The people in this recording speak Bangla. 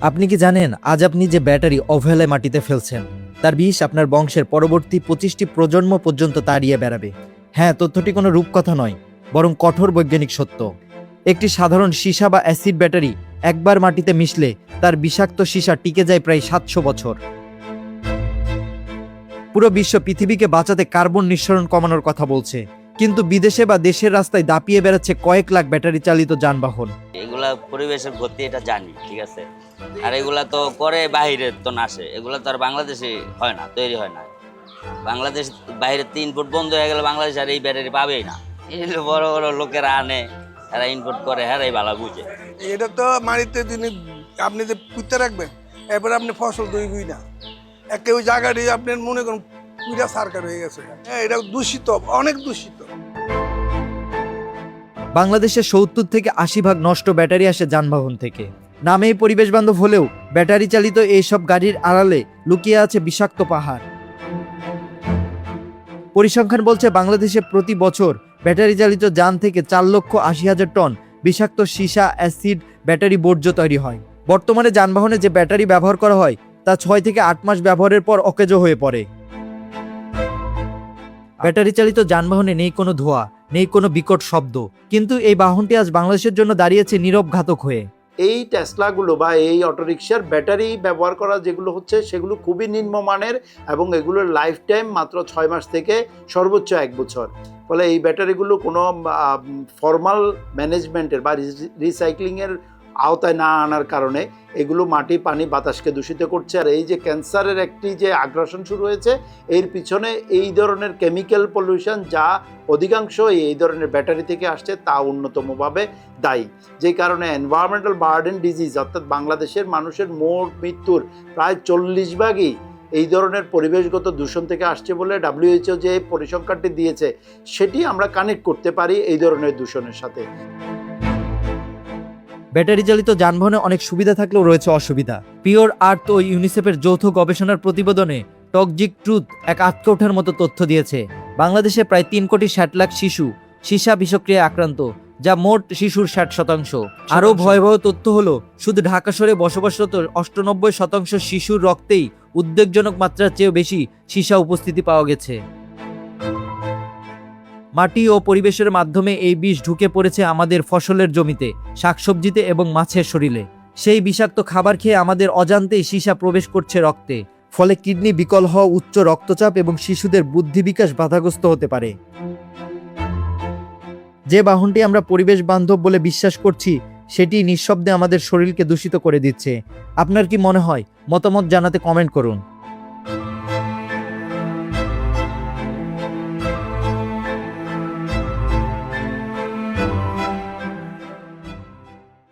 আপনি কি জানেন আজ আপনি যে ব্যাটারি অবহেলায় মাটিতে ফেলছেন তার বিষ আপনার বংশের পরবর্তী 25টি প্রজন্ম পর্যন্ত তাড়িয়ে বেড়াবে। হ্যাঁ, তথ্যটি কোনো রূপকথা নয়, বরং কঠোর বৈজ্ঞানিক সত্য। একটি সাধারণ সীসা বা অ্যাসিড ব্যাটারি একবার মাটিতে মিশলে তার বিষাক্ত সীসা টিকে যায় প্রায় 700 বছর। পুরো বিশ্ব পৃথিবীকে বাঁচাতে কার্বন নিঃসরণ কমানোর কথা বলছে, কিন্তু বিদেশে বা দেশের রাস্তায় দাপিয়ে বেড়াচ্ছে কয়েক লাখ ব্যাটারি চালিত যানবাহন। এগুলা পরিবেশের ক্ষতি, এটা জানি, ঠিক আছে। আর এগুলা তো করে বাইরে তো নাসে, এগুলা তো আর বাংলাদেশে হয় না, তৈরি হয় না। বাংলাদেশ বাইরে 3 ফুট বন্ধ হয়ে গেলে বাংলাদেশ আর এই ব্যাটারি পাবেই না। এগুলো বড় বড় লোকেরা আনে, এরা ইনপুট করে, হ্যাঁ এই ভালো বুঝে। এটা তো মাটিতে যিনি আপনি যে পুঁতে রাখবেন, এরপরে আপনি ফসল দইবই না। একে ওই জায়গাটি আপনি মনে করুন পুরা সারকার হয়ে গেছে। হ্যাঁ, এটা দূষিত, অনেক দূষিত। বাংলাদেশে 70 থেকে 80% নষ্ট ব্যাটারি আসে যানবাহন থেকে। নামেই পরিবেশ বান্ধব হলেও ব্যাটারি চালিত এইসব গাড়ির আড়ালে লুকিয়ে আছে বিষাক্ত পাহাড়। পরিসংখ্যান বলছে বাংলাদেশে প্রতি বছর ব্যাটারি চালিত যান থেকে 4,80,000 টন বিষাক্ত সীসা, অ্যাসিড, ব্যাটারি বর্জ্য তৈরি হয়। বর্তমানে যানবাহনে যে ব্যাটারি ব্যবহার করা হয় তা 6 থেকে 8 মাস ব্যবহারের পর অকেজো হয়ে পড়ে। ব্যাটারি চালিত যানবাহনে নেই কোনো ধোঁয়া, নেই কোনো বিকট শব্দ, কিন্তু এই বাহনটি আজ বাংলাদেশের জন্য দাঁড়িয়েছে নীরব ঘাতক হয়ে। এই টেসলাগুলো বা এই অটোরিকশার ব্যাটারি ব্যবহার করা যেগুলো হচ্ছে সেগুলো খুবই নিম্নমানের এবং এগুলোর লাইফ টাইম মাত্র 6 মাস থেকে সর্বোচ্চ 1 বছর। ফলে এই ব্যাটারিগুলো কোনো ফর্মাল ম্যানেজমেন্টের বা রিসাইক্লিংয়ের আওতায় না আনার কারণে এগুলো মাটি, পানি, বাতাসকে দূষিত করছে। আর এই যে ক্যান্সারের একটি যে আগ্রাসন শুরু হয়েছে, এর পিছনে এই ধরনের কেমিক্যাল পলিউশন যা অধিকাংশ এই ধরনের ব্যাটারি থেকে আসছে তা অন্যতমভাবে দায়ী। যে কারণে এনভায়রনমেন্টাল বার্ডেন ডিজিজ অর্থাৎ বাংলাদেশের মানুষের মোট মৃত্যুর প্রায় 40 ভাগই এই ধরনের পরিবেশগত দূষণ থেকে আসছে বলে WHO যে পরিসংখ্যানটি দিয়েছে সেটি আমরা কানেক্ট করতে পারি এই ধরনের দূষণের সাথে। ব্যাটারি চালিত যানবাহনে অনেক সুবিধা থাকলেও রয়েছে অসুবিধা। পিওর আর্থ ও ইউনিসেফের যৌথ গবেষণার প্রতিবেদনে টক্সিক ট্রুথ এক আটকে ওঠার মতো তথ্য দিয়েছে। বাংলাদেশে প্রায় 3,60,00,000 শিশু সীসা বিষক্রিয়ায় আক্রান্ত, যা মোট শিশুর 60%। আরও ভয়াবহ তথ্য হলো শুধু ঢাকা শহরে বসবাসরত 98% শিশুর রক্তেই উদ্বেগজনক মাত্রার চেয়েও বেশি সীসা উপস্থিতি পাওয়া গেছে। মাটি ও পরিবেশের মাধ্যমে এই বিষ ঢুকে পড়েছে আমাদের ফসলের জমিতে, শাকসবজিতে এবং মাছের শরীরে। সেই বিষাক্ত খাবার খেয়ে আমাদের অজান্তেই সীসা প্রবেশ করছে রক্তে, ফলে কিডনি বিকল হওয়া, উচ্চ রক্তচাপ এবং শিশুদের বুদ্ধি বিকাশ বাধাগ্রস্ত হতে পারে। যে বাহনটি আমরা পরিবেশ বান্ধব বলে বিশ্বাস করছি সেটি নিঃশব্দে আমাদের শরীরকে দূষিত করে দিচ্ছে। আপনার কি মনে হয়? মতামত জানাতে কমেন্ট করুন।